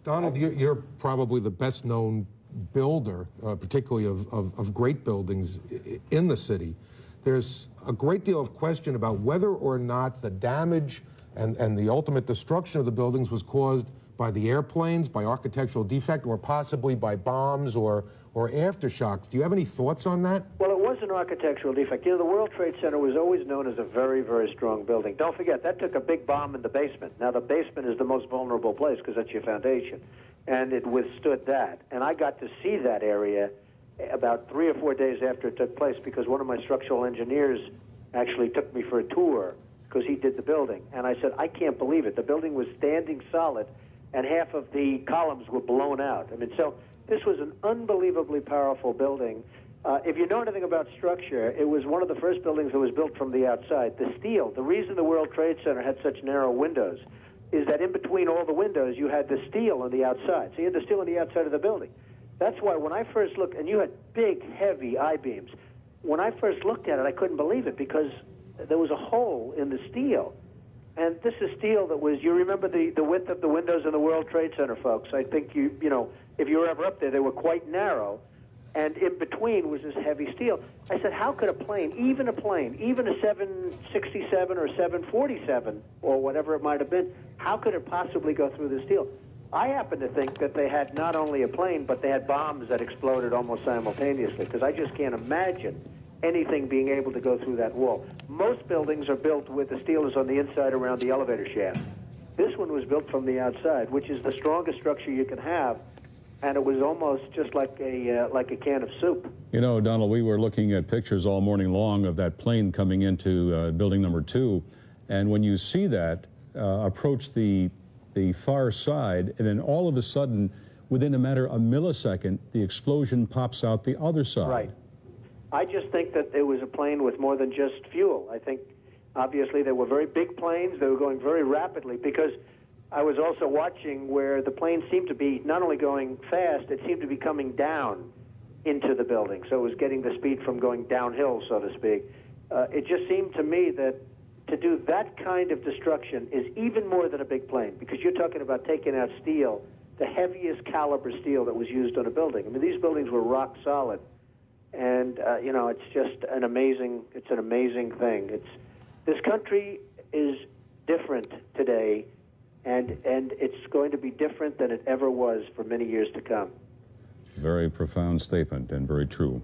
Donald, you're probably the best known builder, particularly of great buildings in the city. There's a great deal of question about whether or not the damage and the ultimate destruction of the buildings was caused by the airplanes, by architectural defect, or possibly by bombs or aftershocks. Do you have any thoughts on that? Well, it was an architectural defect. You know, the World Trade Center was always known as a very, very strong building. Don't forget, that took a big bomb in the basement. Now, the basement is the most vulnerable place because that's your foundation, and it withstood that. And I got to see that area about 3 or 4 days after it took place because one of my structural engineers actually took me for a tour because he did the building. And I said, I can't believe it. The building was standing solid, and half of the columns were blown out. I mean, so this was an unbelievably powerful building. If you know anything about structure, it was one of the first buildings that was built from the outside. The steel, the reason the World Trade Center had such narrow windows is that in between all the windows, you had the steel on the outside. So you had the steel on the outside of the building. That's why when I first looked, and you had big, heavy I-beams, when I first looked at it, I couldn't believe it because there was a hole in the steel. And this is steel that was, you remember the width of the windows in the World Trade Center, folks. I think you know, if you were ever up there, they were quite narrow. And in between was this heavy steel. I said, how could a plane, even a 767 or 747 or whatever it might have been, how could it possibly go through the steel? I happen to think that they had not only a plane, but they had bombs that exploded almost simultaneously, because I just can't imagine anything being able to go through that wall. Most buildings are built with the steel is on the inside around the elevator shaft. This one was built from the outside, which is the strongest structure you can have, and it was almost just like a can of soup. You know, Donald, we were looking at pictures all morning long of that plane coming into building number 2, and when you see that approach the far side, and then all of a sudden, within a matter of a millisecond, the explosion pops out the other side. Right. I just think that it was a plane with more than just fuel. I think, obviously, they were very big planes. They were going very rapidly, because I was also watching where the plane seemed to be not only going fast, it seemed to be coming down into the building. So it was getting the speed from going downhill, so to speak. It just seemed to me that to do that kind of destruction is even more than a big plane, because you're talking about taking out steel, the heaviest caliber steel that was used on a building. I mean, these buildings were rock solid. And, you know, it's just an amazing thing. This country is different today, and it's going to be different than it ever was for many years to come. Very profound statement and very true.